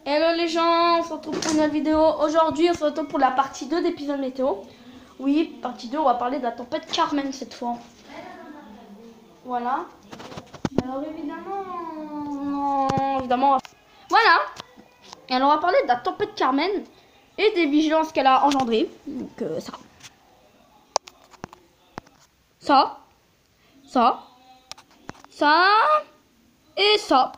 Hello les gens, on se retrouve pour une nouvelle vidéo. Aujourd'hui, on se retrouve pour la partie 2 d'épisode météo. Oui, partie 2, on va parler de la tempête Carmen cette fois. Voilà. Alors évidemment, voilà. Et alors on va parler de la tempête Carmen et des vigilances qu'elle a engendrées. Donc ça et ça.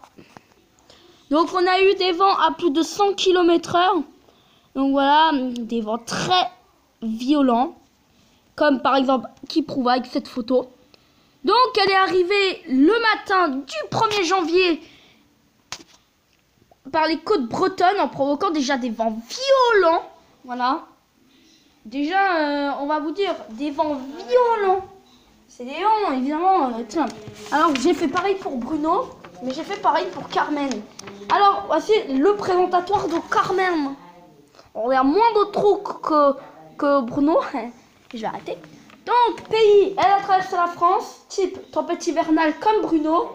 Donc on a eu des vents à plus de 100 km/h. Donc voilà, des vents très violents. Comme par exemple, qui prouve avec cette photo. Donc elle est arrivée le matin du 1er janvier par les côtes bretonnes en provoquant déjà des vents violents. Voilà. Déjà, on va vous dire, des vents violents. C'est des vents, évidemment. Tiens. Alors j'ai fait pareil pour Bruno, mais j'ai fait pareil pour Carmen. Alors voici le présentatoire de Carmen. On a moins de trous que Bruno. Je vais arrêter. Donc, pays, elle a traversé la France. Type, tempête hivernale comme Bruno.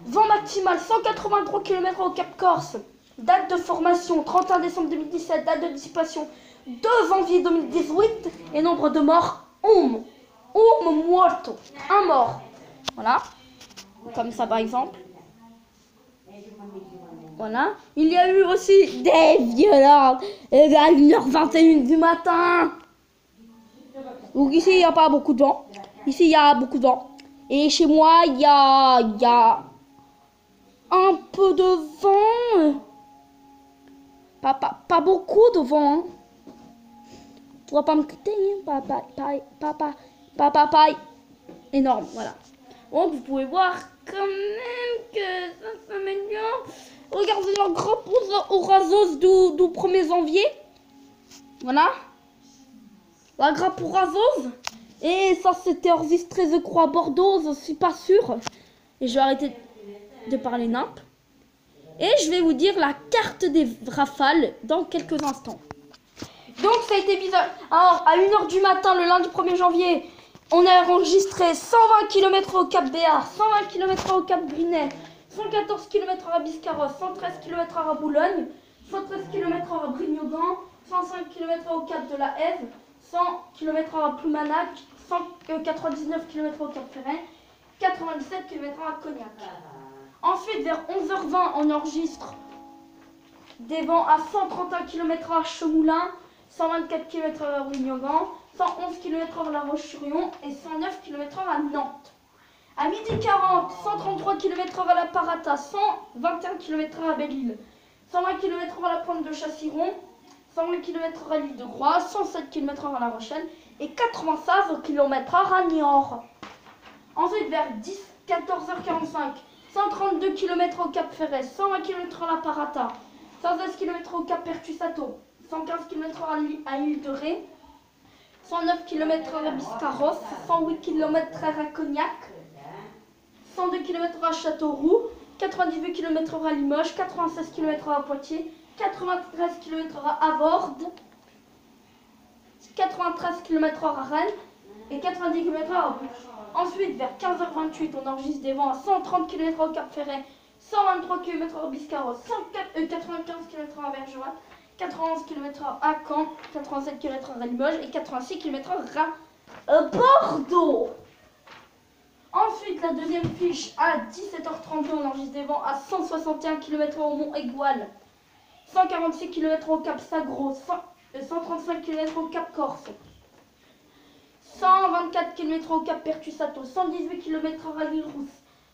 Vent maximal 183 km au Cap Corse. Date de formation 31 décembre 2017. Date de dissipation 2 janvier 2018. Et nombre de morts, un muerto. Un mort. Voilà. Comme ça par exemple. Voilà. Il y a eu aussi des violences à 1h21 du matin. Donc ici, il n'y a pas beaucoup de vent. Ici, il y a beaucoup de vent. Et chez moi, il y a un peu de vent. Pas beaucoup de vent. Hein. Tu vas pas me quitter, hein. Papa. Énorme, voilà. Donc, vous pouvez voir quand même que ça s'améliore. Regardez la grappe orageuse du 1er janvier. Voilà. La grappe orageuse. Et ça, c'était enregistré, je crois, à Bordeaux. Je suis pas sûre. Et je vais arrêter de parler nimp. Et je vais vous dire la carte des rafales dans quelques instants. Donc, ça a été bizarre. Alors, à 1h du matin, le lundi 1er janvier, on a enregistré 120 km au Cap Béar, 120 km au Cap Grinet, 114 km à Biscarrosse, 113 km à Boulogne, 113 km à Brignogan, 105 km au Cap de la Hève, 100 km à Ploumanac, 199 km au Cap Ferret, 97 km à Cognac. Ensuite, vers 11h20, on enregistre des vents à 131 km à Chemoulin, 124 km à Brignogan, 111 km à La Roche-sur-Yon et 109 km à Nantes. À 12h40, 133 km à La Parata, 121 km à Belle-Île, 120 km à la Pointe de Chasseron, 120 km à l'île de Groix, 107 km à La Rochelle et 96 km à Niort. Ensuite, vers 14h45, 132 km au Cap Ferret, 120 km à La Parata, 116 km au Cap Pertusato, 115 km à l'île de Ré, 109 km à Biscarrosse, 108 km à Cognac, 102 km à Châteauroux, 98 km à Limoges, 96 km à Poitiers, 93 km à Avorde, 93 km à Rennes et 90 km à Bruges. Ensuite, vers 15h28, on enregistre des vents à 130 km au Cap Ferret, 123 km à Biscarrosse, 95 km à Bergerac, 91 km à Caen, 87 km à Limoges et 86 km à Bordeaux. Ensuite, la deuxième fiche, à 17h32, on enregistre des vents à 161 km au Mont Aigual, 146 km au Cap Sagro, 135 km au Cap Corse, 124 km au Cap Pertusato, 118 km à l'île Rousse,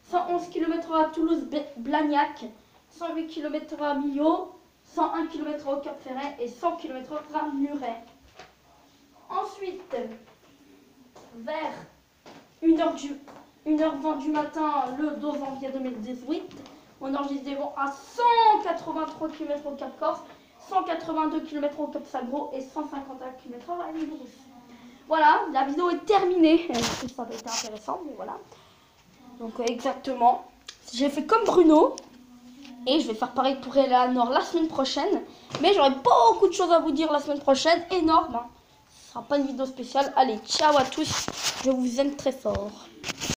111 km à Toulouse-Blagnac, 108 km à Millau, 101 km au Cap Ferret et 100 km à Muret. Ensuite, vers 1h20 du matin, le 2 janvier 2018, on enregistre des vents à 183 km au Cap Corse, 182 km au Cap Sagro et 151 km à l'île Rousse. Voilà, la vidéo est terminée. Ça va être intéressant, mais voilà. Donc exactement, j'ai fait comme Bruno. Et je vais faire pareil pour Eleanor la semaine prochaine. Mais j'aurai beaucoup de choses à vous dire la semaine prochaine. Énorme. Hein. Ce sera pas une vidéo spéciale. Allez, ciao à tous. Je vous aime très fort.